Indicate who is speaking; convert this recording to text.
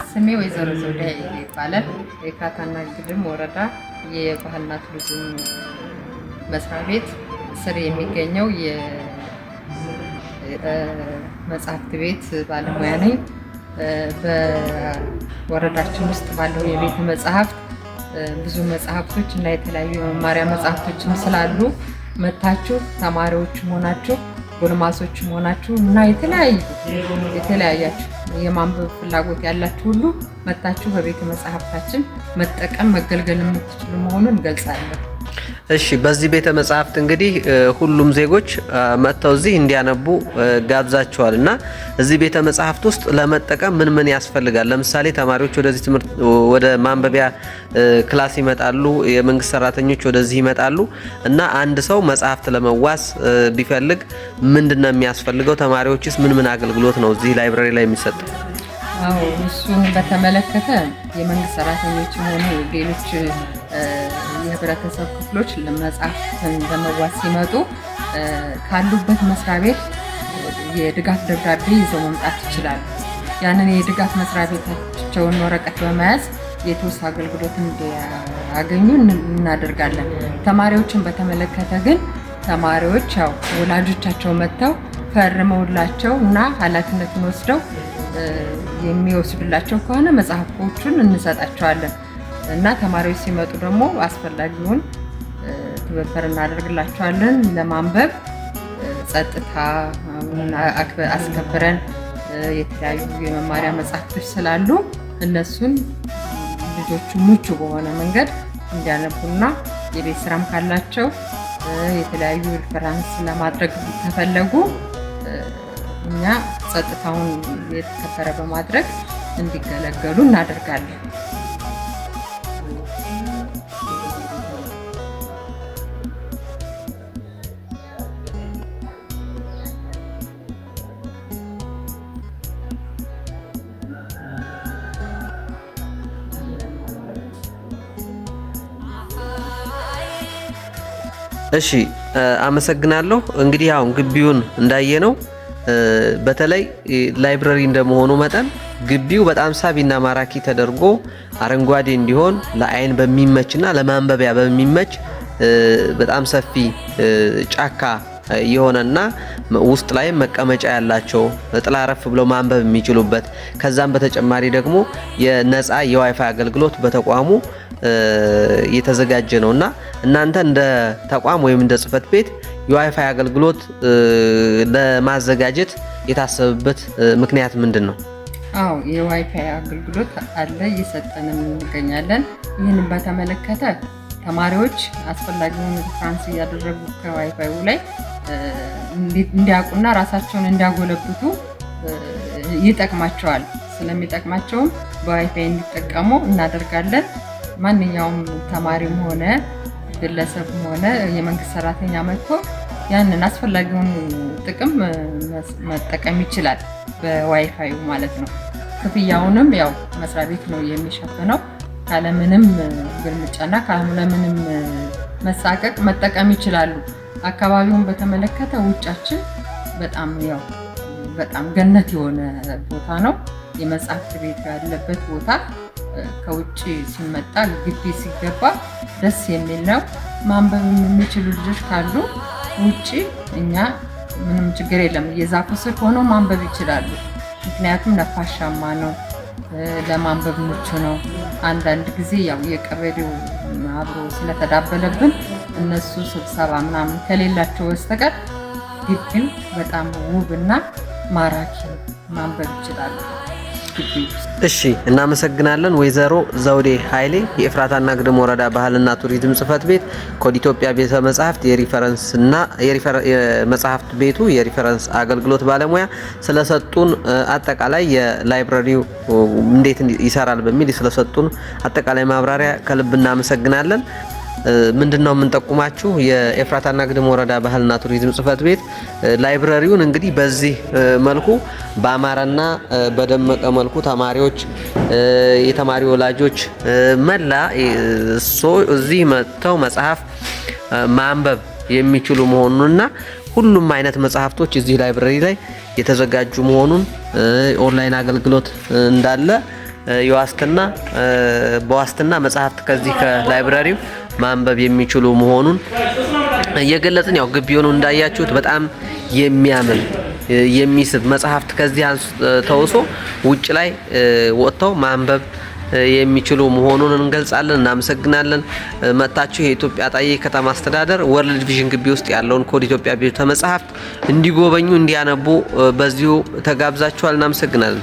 Speaker 1: ስሜ ወይዘሮ ዘውዴ ይባላል። የኤፍራታና ግድም ወረዳ የባህልና ቱሪዝም መስሪያ ቤት ስር የሚገኘው የመጽሐፍት ቤት ባለሙያ ነኝ። በወረዳችን ውስጥ ባለው የቤተ መጽሐፍት ብዙ መጽሐፍቶች እና የተለያዩ የመማሪያ መጽሐፍቶችም ስላሉ መታችሁ ተማሪዎች ሆናችሁ ጎልማሶች ሆናችሁ እና የተለያያችሁ የማንበብ ፍላጎት ያላችሁ ሁሉ መታችሁ በቤተ መጽሐፍታችን መጠቀም መገልገል የምትችሉ መሆኑን እንገልጻለን።
Speaker 2: እሺ፣ በዚህ ቤተ መጽሐፍት እንግዲህ ሁሉም ዜጎች መጥተው እዚህ እንዲያነቡ ጋብዛቸዋል እና እዚህ ቤተ መጽሐፍት ውስጥ ለመጠቀም ምን ያስፈልጋል? ለምሳሌ ተማሪዎች ወደዚህ ትምህርት ወደ ማንበቢያ ክላስ ይመጣሉ፣ የመንግስት ሰራተኞች ወደዚህ ይመጣሉ እና አንድ ሰው መጽሐፍት ለመዋስ ቢፈልግ ምንድነው የሚያስፈልገው? ተማሪዎችስ ምን አገልግሎት ነው እዚህ ላይብረሪ ላይ የሚሰጠው?
Speaker 1: አዎ፣ እሱን በተመለከተ የመንግስት ሰራተኞች ሆኑ ሌሎች የህብረተሰብ ክፍሎች ለመጽሐፍትን ለመዋስ ሲመጡ ካሉበት መስሪያ ቤት የድጋፍ ደብዳቤ ይዘው መምጣት ይችላሉ። ያንን የድጋፍ መስሪያ ቤታቸውን ወረቀት በመያዝ የተወሰነ አገልግሎት እንዲያገኙ እናደርጋለን። ተማሪዎችን በተመለከተ ግን ተማሪዎች ያው ወላጆቻቸው መጥተው ፈርመውላቸው እና ኃላፊነቱን ወስደው የሚወስዱላቸው ከሆነ መጽሐፎቹን እንሰጣቸዋለን እና ተማሪዎች ሲመጡ ደግሞ አስፈላጊውን ትብብር እናደርግላቸዋለን። ለማንበብ ጸጥታ አስከብረን የተለያዩ የመማሪያ መጽሐፍቶች ስላሉ እነሱን ልጆቹ ምቹ በሆነ መንገድ እንዲያነቡና የቤት ስራም ካላቸው የተለያዩ ሪፈራንስ ለማድረግ ከፈለጉ እኛ ጸጥታውን የተከበረ በማድረግ እንዲገለገሉ እናደርጋለን።
Speaker 2: እሺ፣ አመሰግናለሁ። እንግዲህ አሁን ግቢውን እንዳየነው በተለይ ላይብረሪ እንደመሆኑ መጠን ግቢው በጣም ሳቢና ማራኪ ተደርጎ አረንጓዴ እንዲሆን ለአይን በሚመችና ለማንበቢያ በሚመች በጣም ሰፊ ጫካ የሆነና ውስጥ ላይ መቀመጫ ያላቸው ጥላ አረፍ ብለው ማንበብ የሚችሉበት ከዛም በተጨማሪ ደግሞ የነፃ የዋይፋይ አገልግሎት በተቋሙ የተዘጋጀ ነውና እናንተ እንደ ተቋም ወይም እንደ ጽህፈት ቤት የዋይፋይ አገልግሎት ለማዘጋጀት የታሰበበት ምክንያት ምንድን ነው?
Speaker 1: አዎ፣ የዋይፋይ አገልግሎት አለ፣ እየሰጠንም እንገኛለን። ይህንን በተመለከተ ተማሪዎች አስፈላጊውን ሪፈረንስ እያደረጉ ከዋይፋዩ ላይ እንዲያውቁና ራሳቸውን እንዲያጎለብቱ ይጠቅማቸዋል። ስለሚጠቅማቸውም በዋይፋይ እንዲጠቀሙ እናደርጋለን። ማንኛውም ተማሪም ሆነ ግለሰብም ሆነ የመንግስት ሰራተኛ መጥቶ ያንን አስፈላጊውን ጥቅም መጠቀም ይችላል፣ በዋይፋዩ ማለት ነው። ክፍያውንም ያው መስሪያ ቤት ነው የሚሸፍነው። ካለምንም ግልምጫና ካለምንም መሳቀቅ መጠቀም ይችላሉ። አካባቢውን በተመለከተ ውጫችን በጣም ገነት የሆነ ቦታ ነው። የመጽሐፍት ቤት ያለበት ቦታ ከውጭ ሲመጣ ግቢ ሲገባ ደስ የሚል ነው። ማንበብ የሚችሉ ልጆች ካሉ ውጭ እኛ ምንም ችግር የለም፣ የዛፉ ስር ሆኖ ማንበብ ይችላሉ። ምክንያቱም ነፋሻማ ነው፣ ለማንበብ ምቹ ነው። አንዳንድ ጊዜ ያው የቀበሌው አብሮ ስለተዳበለብን እነሱ ስብሰባ ምናምን ከሌላቸው በስተቀር ግቢው በጣም ውብና ማራኪ ማንበብ ይችላሉ።
Speaker 2: እሺ፣ እናመሰግናለን። ወይዘሮ ዘውዴ ኃይሌ የኤፍራታና ግድም ወረዳ ባህልና ቱሪዝም ጽህፈት ቤት ኮድ ኢትዮጵያ ቤተ መጻሕፍት የመጽሐፍት ቤቱ የሪፈረንስ አገልግሎት ባለሙያ ስለሰጡን አጠቃላይ የላይብረሪው እንዴት ይሰራል በሚል ስለሰጡን አጠቃላይ ማብራሪያ ከልብ እናመሰግናለን። ምንድነው የምንጠቁማችሁ የኤፍራታና ግድም ወረዳ ባህልና ቱሪዝም ጽህፈት ቤት ላይብረሪውን እንግዲህ በዚህ መልኩ በአማረና በደመቀ መልኩ ተማሪዎች፣ የተማሪ ወላጆች መላ እዚህ መጥተው መጽሐፍ ማንበብ የሚችሉ መሆኑንና ሁሉም አይነት መጽሐፍቶች እዚህ ላይብረሪ ላይ የተዘጋጁ መሆኑን ኦንላይን አገልግሎት እንዳለ የዋስትና በዋስትና መጽሐፍት ከዚህ ከላይብረሪው ማንበብ የሚችሉ መሆኑን እየገለጽን ያው ግቢውን እንዳያችሁት በጣም የሚያምር የሚስብ መጽሐፍት ከዚህ ተውሶ ውጭ ላይ ወጥተው ማንበብ የሚችሉ መሆኑን እንገልጻለን። እናመሰግናለን። መጣችሁ የኢትዮጵያ ጣዬ ከተማ አስተዳደር ወርልድ ቪዥን ግቢ ውስጥ ያለውን ኮድ ኢትዮጵያ ቤተ መጻሕፍት እንዲጎበኙ እንዲያነቡ በዚሁ ተጋብዛችኋል። እናመሰግናለን።